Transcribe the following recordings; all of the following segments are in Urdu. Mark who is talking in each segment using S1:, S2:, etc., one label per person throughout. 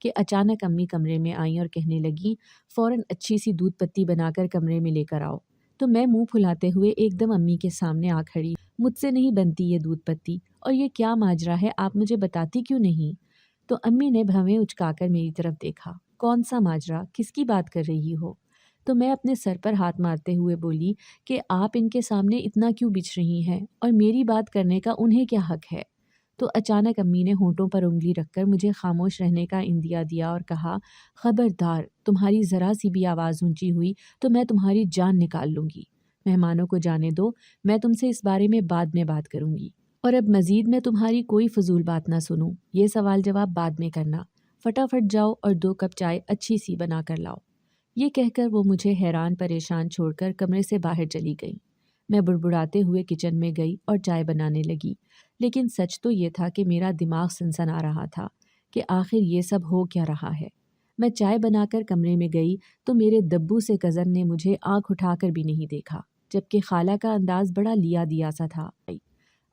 S1: کہ اچانک امی کمرے میں آئیں اور کہنے لگیں، فوراً اچھی سی دودھ پتی بنا کر کمرے میں لے کر آؤ۔ تو میں منہ پھلاتے ہوئے ایک دم امی کے سامنے آ کھڑی، مجھ سے نہیں بنتی یہ دودھ پتی، اور یہ کیا ماجرا ہے، آپ مجھے بتاتی کیوں نہیں؟ تو امی نے بھویں اچکا کر میری طرف دیکھا، کون سا ماجرا، کس کی بات کر رہی ہو؟ تو میں اپنے سر پر ہاتھ مارتے ہوئے بولی کہ آپ ان کے سامنے اتنا کیوں بچ رہی ہیں، اور میری بات کرنے کا انہیں کیا حق ہے؟ تو اچانک امی نے ہونٹوں پر انگلی رکھ کر مجھے خاموش رہنے کا اندیا دیا اور کہا، خبردار، تمہاری ذرا سی بھی آواز اونچی ہوئی تو میں تمہاری جان نکال لوں گی۔ مہمانوں کو جانے دو، میں تم سے اس بارے میں بعد میں بات کروں گی، اور اب مزید میں تمہاری کوئی فضول بات نہ سنوں، یہ سوال جواب بعد میں کرنا، فٹافٹ جاؤ اور 2 کپ چائے اچھی سی بنا کر لاؤ۔ یہ کہہ کر وہ مجھے حیران پریشان چھوڑ کر کمرے سے باہر چلی گئی۔ میں بڑبڑاتے ہوئے کچن میں گئی اور چائے بنانے لگی، لیکن سچ تو یہ تھا کہ میرا دماغ سنسنا رہا تھا کہ آخر یہ سب ہو کیا رہا ہے۔ میں چائے بنا کر کمرے میں گئی تو میرے دبو سے کزن نے مجھے آنکھ اٹھا کر بھی نہیں دیکھا، جبکہ خالہ کا انداز بڑا لیا دیا سا تھا۔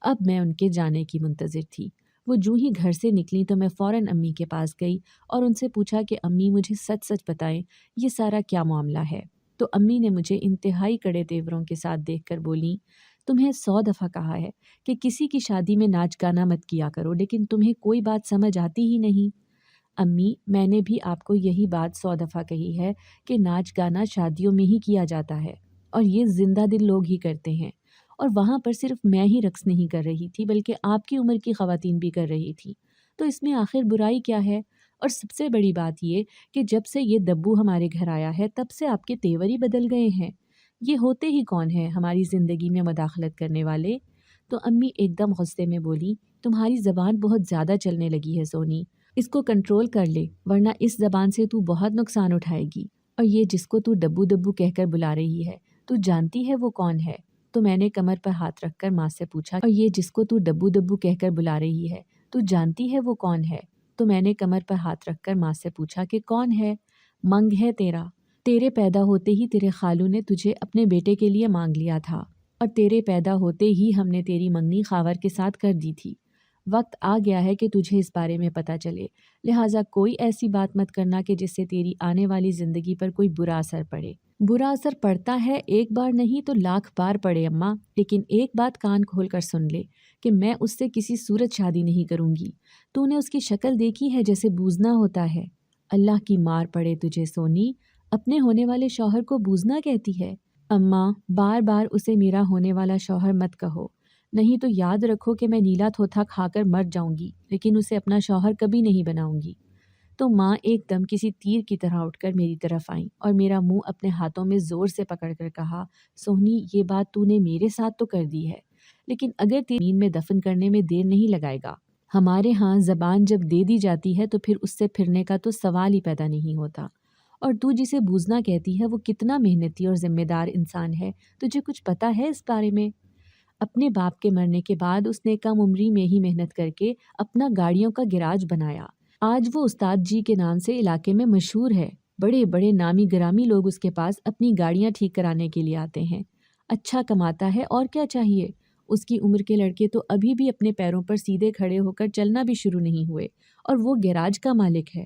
S1: اب میں ان کے جانے کی منتظر تھی۔ وہ جوں ہی گھر سے نکلی تو میں فوراً امی کے پاس گئی اور ان سے پوچھا کہ امی مجھے سچ سچ بتائیں، یہ سارا کیا معاملہ ہے؟ تو امی نے مجھے انتہائی کڑے تیوروں کے ساتھ دیکھ کر بولیں، تمہیں 100 دفعہ کہا ہے کہ کسی کی شادی میں ناچ گانا مت کیا کرو، لیکن تمہیں کوئی بات سمجھ آتی ہی نہیں۔ امی، میں نے بھی آپ کو یہی بات 100 دفعہ کہی ہے کہ ناچ گانا شادیوں میں ہی کیا جاتا ہے، اور یہ زندہ دل لوگ ہی کرتے ہیں، اور وہاں پر صرف میں ہی رقص نہیں کر رہی تھی بلکہ آپ کی عمر کی خواتین بھی کر رہی تھی، تو اس میں آخر برائی کیا ہے؟ اور سب سے بڑی بات یہ کہ جب سے یہ دبو ہمارے گھر آیا ہے تب سے آپ کے تیور ہی بدل گئے ہیں۔ یہ ہوتے ہی کون ہیں ہماری زندگی میں مداخلت کرنے والے؟ تو امی ایک دم غصے میں بولی، تمہاری زبان بہت زیادہ چلنے لگی ہے سونی، اس کو کنٹرول کر لے ورنہ اس زبان سے تو بہت نقصان اٹھائے گی، اور یہ جس کو تو ڈبو ڈبو کہہ کر بلا رہی ہے، تو جانتی ہے وہ کون ہے؟ تو میں نے کمر پر ہاتھ رکھ کر ماں سے پوچھا، اور یہ جس کو تو ڈبو ڈبو کہہ کر بلا رہی ہے، تو جانتی ہے وہ کون ہے؟ تو میں نے کمر پر ہاتھ رکھ کر ماں سے پوچھا کہ کون ہے؟ منگ ہے تیرا، تیرے پیدا ہوتے ہی تیرے خالو نے تجھے اپنے بیٹے کے لیے مانگ لیا تھا، اور تیرے پیدا ہوتے ہی ہم نے تیری منگنی خاور کے ساتھ کر دی تھی۔ وقت آ گیا ہے کہ تجھے اس بارے میں پتہ چلے، لہٰذا کوئی ایسی بات مت کرنا کہ جس سے تیری آنے والی زندگی پر کوئی برا اثر پڑے۔ برا اثر پڑتا ہے ایک بار نہیں تو لاکھ بار پڑے اماں، لیکن ایک بات کان کھول کر سن لے کہ میں اس سے کسی صورت شادی نہیں کروں گی۔ تو نے اس کی شکل دیکھی ہے جیسے بوزنا ہوتا ہے؟ اللہ کی مار پڑے تجھے سونی، اپنے ہونے والے شوہر کو بوزنا کہتی ہے؟ اماں، بار بار اسے میرا ہونے والا شوہر مت کہو، نہیں تو یاد رکھو کہ میں نیلا تھوتھا کھا کر مر جاؤں گی، لیکن اسے اپنا شوہر کبھی نہیں بناؤں گی۔ تو ماں ایک دم کسی تیر کی طرح اٹھ کر میری طرف آئیں اور میرا منہ اپنے ہاتھوں میں زور سے پکڑ کر کہا، سونی، یہ بات تو نے میرے ساتھ تو کر دی ہے، لیکن اگر تیری زمین میں دفن کرنے میں دیر نہیں لگائے گا۔ ہمارے ہاں زبان جب دے دی جاتی ہے تو پھر اس سے پھرنے کا تو سوال ہی پیدا نہیں ہوتا، اور تو جسے بوزنا کہتی ہے وہ کتنا محنتی اور ذمہ دار انسان ہے، تجھے کچھ پتہ ہے اس بارے میں؟ اپنے باپ کے مرنے کے بعد اس نے کم عمری میں ہی محنت کر کے اپنا گاڑیوں کا گراج بنایا۔ آج وہ استاد جی کے نام سے علاقے میں مشہور ہے، بڑے بڑے نامی گرامی لوگ اس کے پاس اپنی گاڑیاں ٹھیک کرانے کے لیے آتے ہیں۔ اچھا کماتا ہے، اور کیا چاہیے؟ اس کی عمر کے لڑکے تو ابھی بھی اپنے پیروں پر سیدھے کھڑے ہو کر چلنا بھی شروع نہیں ہوئے، اور وہ گیراج کا مالک ہے۔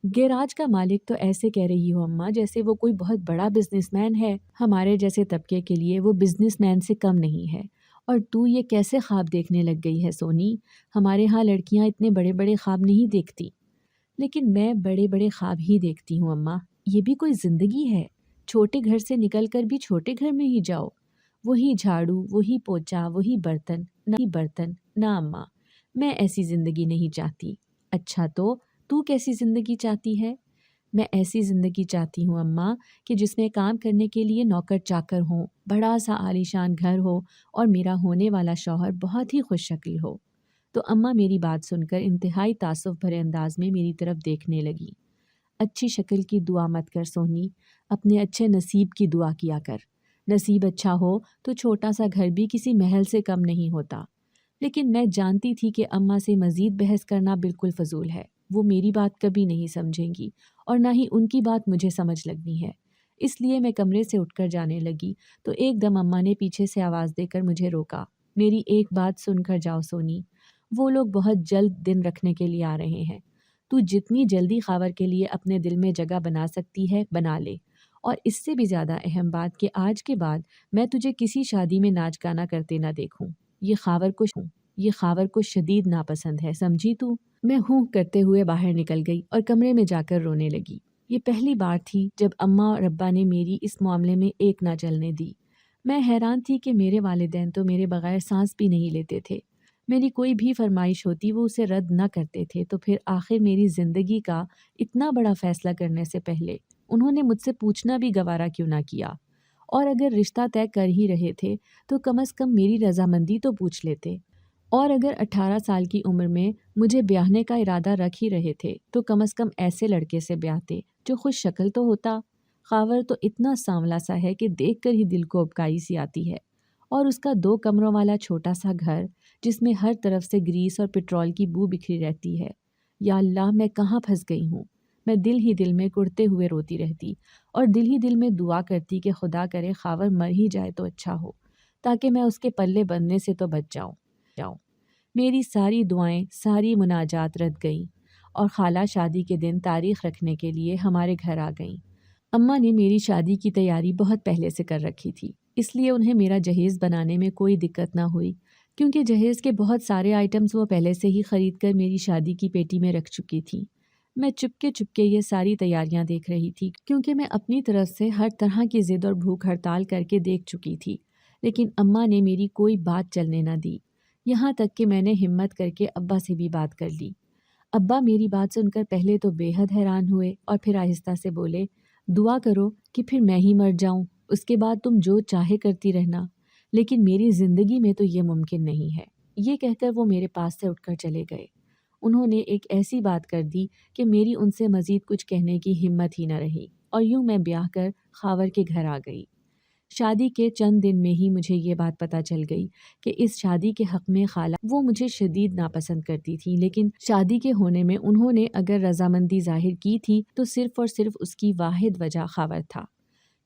S1: گیراج کا مالک تو ایسے کہہ رہی ہو اماں جیسے وہ کوئی بہت بڑا بزنس مین ہے، ہمارے جیسے طبقے کے لیے وہ بزنس مین سے کم نہیں ہے۔ اور تو یہ کیسے خواب دیکھنے لگ گئی ہے سونی؟ ہمارے ہاں لڑکیاں اتنے بڑے بڑے خواب نہیں دیکھتی۔ لیکن میں بڑے بڑے خواب ہی دیکھتی ہوں اماں، یہ بھی کوئی زندگی ہے؟ چھوٹے گھر سے نکل کر بھی چھوٹے گھر میں ہی جاؤ، وہی جھاڑو، وہی پوچا، وہی برتن، نہ اماں، میں ایسی زندگی نہیں چاہتی۔ اچھا تو کیسی زندگی چاہتی ہے؟ میں ایسی زندگی چاہتی ہوں اماں کہ جس میں کام کرنے کے لیے نوکر چاکر ہوں، بڑا سا عالیشان گھر ہو، اور میرا ہونے والا شوہر بہت ہی خوش شکل ہو۔ تو اماں میری بات سن کر انتہائی تعصب بھرے انداز میں میری طرف دیکھنے لگی۔ اچھی شکل کی دعا مت کر سونی، اپنے اچھے نصیب کی دعا کیا کر۔ نصیب اچھا ہو تو چھوٹا سا گھر بھی کسی محل سے کم نہیں ہوتا۔ لیکن میں جانتی تھی کہ اماں سے مزید بحث کرنا بالکل فضول ہے، وہ میری بات کبھی نہیں سمجھیں گی، اور نہ ہی ان کی بات مجھے سمجھ لگنی ہے۔ اس لیے میں کمرے سے اٹھ کر جانے لگی تو ایک دم اماں نے پیچھے سے آواز دے کر مجھے روکا، میری ایک بات سن کر جاؤ سونی، وہ لوگ بہت جلد دن رکھنے کے لیے آ رہے ہیں، تو جتنی جلدی خاور کے لیے اپنے دل میں جگہ بنا سکتی ہے بنا لے، اور اس سے بھی زیادہ اہم بات کہ آج کے بعد میں تجھے کسی شادی میں ناچ گانا کرتے نہ دیکھوں۔ یہ خاور کو شدید ناپسند ہے، سمجھی تو؟ میں ہوں کرتے ہوئے باہر نکل گئی اور کمرے میں جا کر رونے لگی۔ یہ پہلی بار تھی جب اماں اور ابا نے میری اس معاملے میں ایک نہ چلنے دی۔ میں حیران تھی کہ میرے والدین تو میرے بغیر سانس بھی نہیں لیتے تھے۔ میری کوئی بھی فرمائش ہوتی وہ اسے رد نہ کرتے تھے، تو پھر آخر میری زندگی کا اتنا بڑا فیصلہ کرنے سے پہلے انہوں نے مجھ سے پوچھنا بھی گوارا کیوں نہ کیا؟ اور اگر رشتہ طے کر ہی رہے تھے تو کم از کم میری رضامندی تو پوچھ لیتے۔ اور اگر 18 سال کی عمر میں مجھے بیاہنے کا ارادہ رکھ ہی رہے تھے تو کم از کم ایسے لڑکے سے بیاہتے جو خوش شکل تو ہوتا۔ خاور تو اتنا سانولا سا ہے کہ دیکھ کر ہی دل کو ابکائی سی آتی ہے، اور اس کا 2 کمروں والا چھوٹا سا گھر جس میں ہر طرف سے گریس اور پٹرول کی بو بکھری رہتی ہے۔ یا اللہ، میں کہاں پھنس گئی ہوں؟ میں دل ہی دل میں کڑتے ہوئے روتی رہتی اور دل ہی دل میں دعا کرتی کہ خدا کرے خاور مر ہی جائے تو اچھا ہو، تاکہ میں اس کے پلے بننے سے تو بچ جاؤں۔ میری ساری دعائیں، ساری مناجات رد گئیں، اور خالہ شادی کے دن تاریخ رکھنے کے لیے ہمارے گھر آ گئیں۔ اماں نے میری شادی کی تیاری بہت پہلے سے کر رکھی تھی، اس لیے انہیں میرا جہیز بنانے میں کوئی دقت نہ ہوئی، کیونکہ جہیز کے بہت سارے آئٹمز وہ پہلے سے ہی خرید کر میری شادی کی پیٹی میں رکھ چکی تھیں۔ میں چپکے چپکے یہ ساری تیاریاں دیکھ رہی تھی، کیونکہ میں اپنی طرف سے ہر طرح کی ضد اور بھوک ہڑتال کر کے دیکھ چکی تھی، لیکن اماں نے میری کوئی بات چلنے نہ دی، یہاں تک کہ میں نے ہمت کر کے ابا سے بھی بات کر لی۔ ابا میری بات سن کر پہلے تو بے حد حیران ہوئے اور پھر آہستہ سے بولے، دعا کرو کہ پھر میں ہی مر جاؤں، اس کے بعد تم جو چاہے کرتی رہنا، لیکن میری زندگی میں تو یہ ممکن نہیں ہے۔ یہ کہہ کر وہ میرے پاس سے اٹھ کر چلے گئے۔ انہوں نے ایک ایسی بات کر دی کہ میری ان سے مزید کچھ کہنے کی ہمت ہی نہ رہی، اور یوں میں بیاہ کر خاور کے گھر آ گئی۔ شادی کے چند دن میں ہی مجھے یہ بات پتہ چل گئی کہ اس شادی کے حق میں خالہ وہ مجھے شدید ناپسند کرتی تھی، لیکن شادی کے ہونے میں انہوں نے اگر رضامندی ظاہر کی تھی تو صرف اور صرف اس کی واحد وجہ خاور تھا،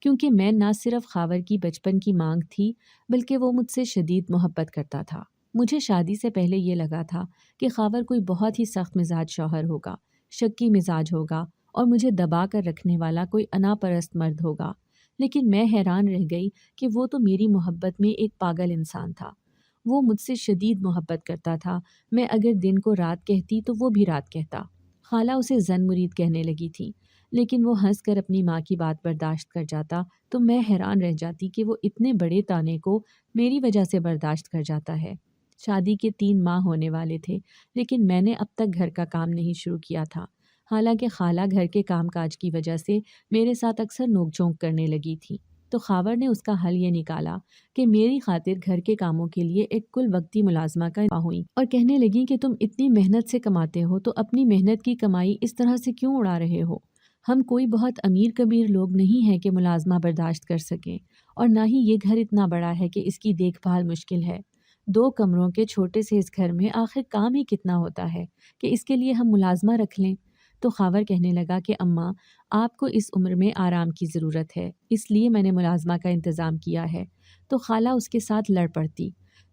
S1: کیونکہ میں نہ صرف خاور کی بچپن کی مانگ تھی بلکہ وہ مجھ سے شدید محبت کرتا تھا۔ مجھے شادی سے پہلے یہ لگا تھا کہ خاور کوئی بہت ہی سخت مزاج شوہر ہوگا، شکی مزاج ہوگا اور مجھے دبا کر رکھنے والا کوئی انا پرست مرد ہوگا، لیکن میں حیران رہ گئی کہ وہ تو میری محبت میں ایک پاگل انسان تھا۔ وہ مجھ سے شدید محبت کرتا تھا، میں اگر دن کو رات کہتی تو وہ بھی رات کہتا۔ خالہ اسے زن مرید کہنے لگی تھی، لیکن وہ ہنس کر اپنی ماں کی بات برداشت کر جاتا تو میں حیران رہ جاتی کہ وہ اتنے بڑے طعنے کو میری وجہ سے برداشت کر جاتا ہے۔ شادی کے 3 ماہ ہونے والے تھے، لیکن میں نے اب تک گھر کا کام نہیں شروع کیا تھا، حالانکہ خالہ گھر کے کام کاج کی وجہ سے میرے ساتھ اکثر نوک جھونک کرنے لگی تھی۔ تو خاور نے اس کا حل یہ نکالا کہ میری خاطر گھر کے کاموں کے لیے ایک کل وقتی ملازمہ کا انتخاب ہوئی، اور کہنے لگی کہ تم اتنی محنت سے کماتے ہو تو اپنی محنت کی کمائی اس طرح سے کیوں اڑا رہے ہو؟ ہم کوئی بہت امیر کبیر لوگ نہیں ہیں کہ ملازمہ برداشت کر سکیں، اور نہ ہی یہ گھر اتنا بڑا ہے کہ اس کی دیکھ بھال مشکل ہے۔ 2 کمروں کے چھوٹے سے اس گھر میں آخر کام ہی کتنا ہوتا ہے کہ اس کے لیے ہم ملازمہ رکھ لیں؟ تو خاور کہنے لگا کہ اماں، آپ کو اس عمر میں آرام کی ضرورت ہے، اس لیے میں نے ملازمہ کا انتظام کیا ہے۔ تو خالہ اس کے ساتھ لڑ پڑتی،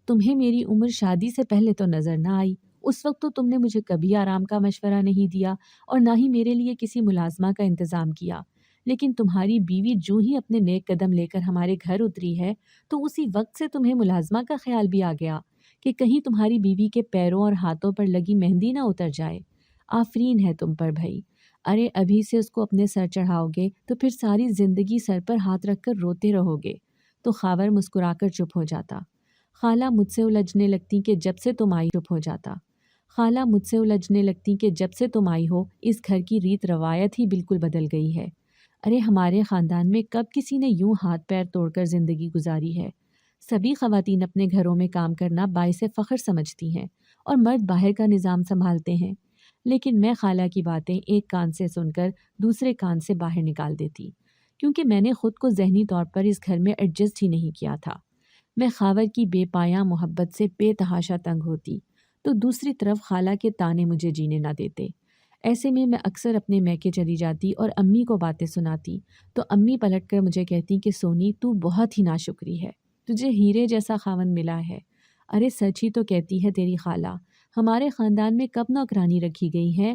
S1: تمہیں میری عمر شادی سے پہلے تو نظر نہ آئی، اس وقت تو تم نے مجھے کبھی آرام کا مشورہ نہیں دیا اور نہ ہی میرے لیے کسی ملازمہ کا انتظام کیا، لیکن تمہاری بیوی جو ہی اپنے نیک قدم لے کر ہمارے گھر اتری ہے تو اسی وقت سے تمہیں ملازمہ کا خیال بھی آ گیا کہ کہیں تمہاری بیوی کے پیروں اور ہاتھوں پر لگی مہندی نہ اتر جائے۔ آفرین ہے تم پر بھائی، ارے ابھی سے اس کو اپنے سر چڑھاؤ گے تو پھر ساری زندگی سر پر ہاتھ رکھ کر روتے رہو گے۔ تو خاور مسکرا کر چپ ہو جاتا۔ خالہ مجھ سے الجھنے لگتی کہ جب سے تم آئی چپ ہو جاتا۔ خالہ مجھ سے الجھنے لگتی کہ جب سے تم آئی ہو اس گھر کی ریت روایت ہی بالکل بدل گئی ہے۔ ارے ہمارے خاندان میں کب کسی نے یوں ہاتھ پیر توڑ کر زندگی گزاری ہے؟ سبھی خواتین اپنے گھروں میں کام کرنا باعث فخر سمجھتی ہیں اور مرد باہر کا نظام سنبھالتے ہیں، لیکن میں خالہ کی باتیں ایک کان سے سن کر دوسرے کان سے باہر نکال دیتی، کیونکہ میں نے خود کو ذہنی طور پر اس گھر میں ایڈجسٹ ہی نہیں کیا تھا۔ میں خاور کی بے پایاں محبت سے بے تحاشا تنگ ہوتی تو دوسری طرف خالہ کے تانے مجھے جینے نہ دیتے۔ ایسے میں اکثر اپنے میکے چلی جاتی اور امی کو باتیں سناتی تو امی پلٹ کر مجھے کہتی کہ سونی، تو بہت ہی ناشکری ہے، تجھے ہیرے جیسا خاوند ملا ہے۔ ارے سچ ہی تو کہتی ہے تیری خالہ، ہمارے خاندان میں کب نوکرانی رکھی گئی ہے؟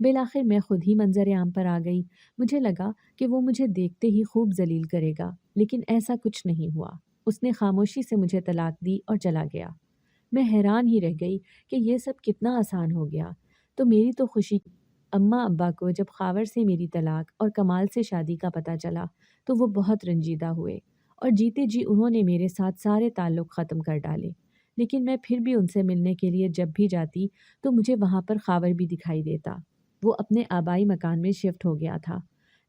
S1: بالآخر میں خود ہی منظر عام پر آ گئی۔ مجھے لگا کہ وہ مجھے دیکھتے ہی خوب ذلیل کرے گا، لیکن ایسا کچھ نہیں ہوا۔ اس نے خاموشی سے مجھے طلاق دی اور چلا گیا۔ میں حیران ہی رہ گئی کہ یہ سب کتنا آسان ہو گیا۔ تو میری تو خوشی، اماں ابا کو جب خاور سے میری طلاق اور کمال سے شادی کا پتہ چلا تو وہ بہت رنجیدہ ہوئے اور جیتے جی انہوں نے میرے ساتھ سارے تعلق ختم کر ڈالے۔ لیکن میں پھر بھی ان سے ملنے کے لیے جب بھی جاتی تو مجھے وہاں پر خاور بھی دکھائی دیتا۔ وہ اپنے آبائی مکان میں شفٹ ہو گیا تھا،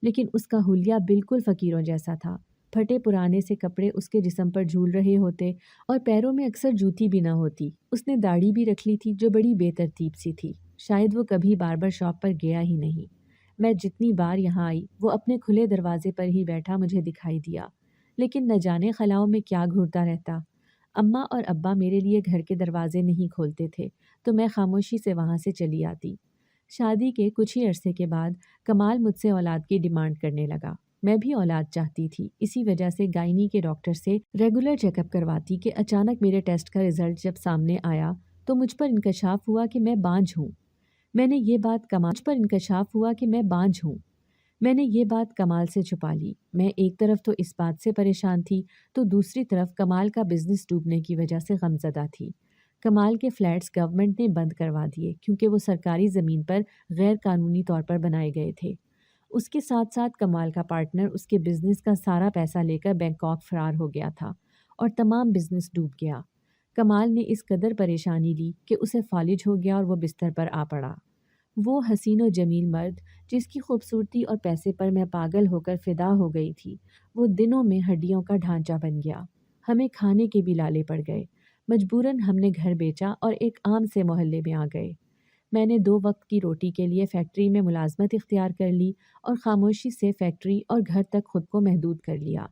S1: لیکن اس کا حلیہ بالکل فقیروں جیسا تھا۔ پھٹے پرانے سے کپڑے اس کے جسم پر جھول رہے ہوتے اور پیروں میں اکثر جوتی بھی نہ ہوتی۔ اس نے داڑھی بھی رکھ لی تھی جو بڑی بے ترتیب سی تھی۔ شاید وہ کبھی باربر شاپ پر گیا ہی نہیں۔ میں جتنی بار یہاں آئی وہ اپنے کھلے دروازے پر ہی بیٹھا مجھے دکھائی دیا، لیکن نہ جانے خلاؤں میں کیا گھورتا رہتا۔ اماں اور ابا میرے لیے گھر کے دروازے نہیں کھولتے تھے تو میں خاموشی سے وہاں سے چلی آتی۔ شادی کے کچھ ہی عرصے کے بعد کمال مجھ سے اولاد کی ڈیمانڈ کرنے لگا۔ میں بھی اولاد چاہتی تھی، اسی وجہ سے گائنی کے ڈاکٹر سے ریگولر چیک اپ کرواتی کہ اچانک میرے ٹیسٹ کا رزلٹ جب سامنے آیا تو مجھ پر انکشاف ہوا کہ میں بانجھ ہوں۔ میں نے یہ بات کمال سے چھپا لی۔ میں ایک طرف تو اس بات سے پریشان تھی تو دوسری طرف کمال کا بزنس ڈوبنے کی وجہ سے غمزدہ تھی۔ کمال کے فلیٹس گورنمنٹ نے بند کروا دیے کیونکہ وہ سرکاری زمین پر غیر قانونی طور پر بنائے گئے تھے۔ اس کے ساتھ ساتھ کمال کا پارٹنر اس کے بزنس کا سارا پیسہ لے کر بینکاک فرار ہو گیا تھا اور تمام بزنس ڈوب گیا۔ کمال نے اس قدر پریشانی لی کہ اسے فالج ہو گیا اور وہ بستر پر آ پڑا۔ وہ حسین و جمیل مرد جس کی خوبصورتی اور پیسے پر میں پاگل ہو کر فدا ہو گئی تھی، وہ دنوں میں ہڈیوں کا ڈھانچہ بن گیا۔ ہمیں کھانے کے بھی لالے پڑ گئے۔ مجبوراً ہم نے گھر بیچا اور ایک عام سے محلے میں آ گئے۔ میں نے 2 وقت کی روٹی کے لیے فیکٹری میں ملازمت اختیار کر لی اور خاموشی سے فیکٹری اور گھر تک خود کو محدود کر لیا۔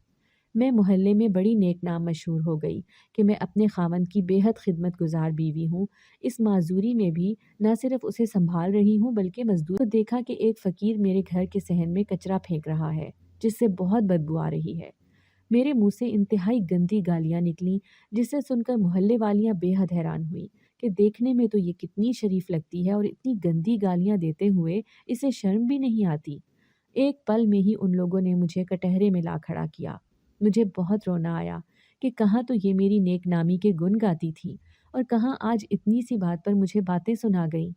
S1: میں محلے میں بڑی نیک نام مشہور ہو گئی کہ میں اپنے خاوند کی بے حد خدمت گزار بیوی ہوں۔ اس معذوری میں بھی نہ صرف اسے سنبھال رہی ہوں بلکہ مزدور کو دیکھا کہ ایک فقیر میرے گھر کے صحن میں کچرا پھینک رہا ہے جس سے بہت بدبو آ رہی ہے۔ میرے منہ سے انتہائی گندی گالیاں نکلیں جسے سن کر محلے والیاں بے حد حیران ہوئیں کہ دیکھنے میں تو یہ کتنی شریف لگتی ہے اور اتنی گندی گالیاں دیتے ہوئے اسے شرم بھی نہیں آتی۔ ایک پل میں ہی ان لوگوں نے مجھے کٹہرے میں لا کھڑا کیا۔ مجھے بہت رونا آیا کہ کہاں تو یہ میری نیک نامی کے گن گاتی تھی اور کہاں آج اتنی سی بات پر مجھے باتیں سنا گئیں۔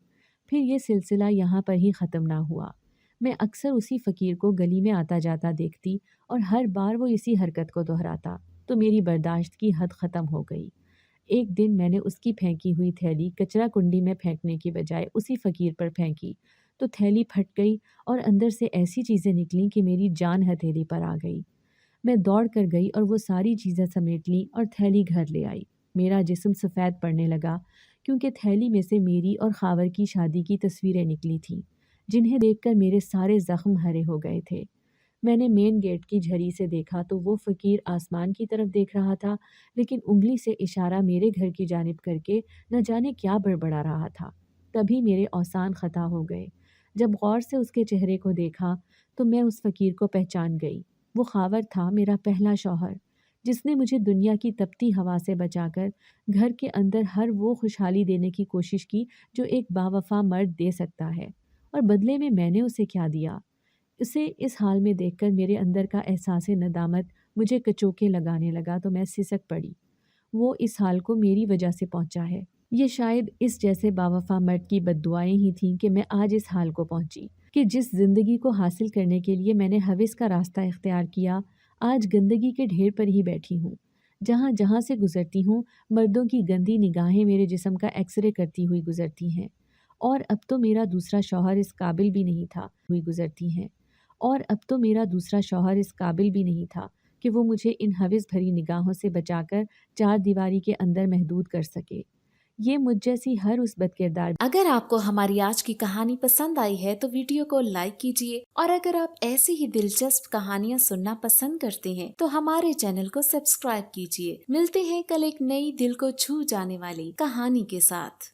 S1: پھر یہ سلسلہ یہاں پر ہی ختم نہ ہوا۔ میں اکثر اسی فقیر کو گلی میں آتا جاتا دیکھتی اور ہر بار وہ اسی حرکت کو دہراتا تو میری برداشت کی حد ختم ہو گئی۔ ایک دن میں نے اس کی پھینکی ہوئی تھیلی کچرا کنڈی میں پھینکنے کی بجائے اسی فقیر پر پھینکی تو تھیلی پھٹ گئی اور اندر سے ایسی چیزیں نکلیں کہ میری جان ہتھیلی پر آ گئی۔ میں دوڑ کر گئی اور وہ ساری چیزیں سمیٹ لیں اور تھیلی گھر لے آئی۔ میرا جسم سفید پڑنے لگا کیونکہ تھیلی میں سے میری اور خاور کی شادی کی تصویریں نکلی تھیں جنہیں دیکھ کر میرے سارے زخم ہرے ہو گئے تھے۔ میں نے مین گیٹ کی جھری سے دیکھا تو وہ فقیر آسمان کی طرف دیکھ رہا تھا لیکن انگلی سے اشارہ میرے گھر کی جانب کر کے نہ جانے کیا بڑبڑا رہا تھا۔ تبھی میرے اوسان خطا ہو گئے۔ جب غور سے اس کے چہرے کو دیکھا تو میں اس فقیر کو پہچان گئی۔ وہ خاور تھا، میرا پہلا شوہر، جس نے مجھے دنیا کی تپتی ہوا سے بچا کر گھر کے اندر ہر وہ خوشحالی دینے کی کوشش کی جو ایک باوفا مرد دے سکتا ہے، اور بدلے میں نے اسے کیا دیا۔ اسے اس حال میں دیکھ کر میرے اندر کا احساس ندامت مجھے کچوکے لگانے لگا تو میں سسک پڑی۔ وہ اس حال کو میری وجہ سے پہنچا ہے۔ یہ شاید اس جیسے باوفا مرد کی بد دعائیں ہی تھیں کہ میں آج اس حال کو پہنچی کہ جس زندگی کو حاصل کرنے کے لیے میں نے ہوس کا راستہ اختیار کیا، آج گندگی کے ڈھیر پر ہی بیٹھی ہوں۔ جہاں جہاں سے گزرتی ہوں مردوں کی گندی نگاہیں میرے جسم کا ایکس رے کرتی ہوئی گزرتی ہیں، اور اب تو میرا دوسرا شوہر اس قابل بھی نہیں تھا کہ وہ مجھے ان ہوس بھری نگاہوں سے بچا کر 4 دیواری کے اندر محدود کر سکے۔ یہ مجھ جیسی ہر اس بد کردار۔
S2: اگر آپ کو ہماری آج کی کہانی پسند آئی ہے تو ویڈیو کو لائک کیجیے، اور اگر آپ ایسی ہی دلچسپ کہانیاں سننا پسند کرتے ہیں تو ہمارے چینل کو سبسکرائب کیجیے۔ ملتے ہیں کل ایک نئی دل کو چھو جانے والی کہانی کے ساتھ۔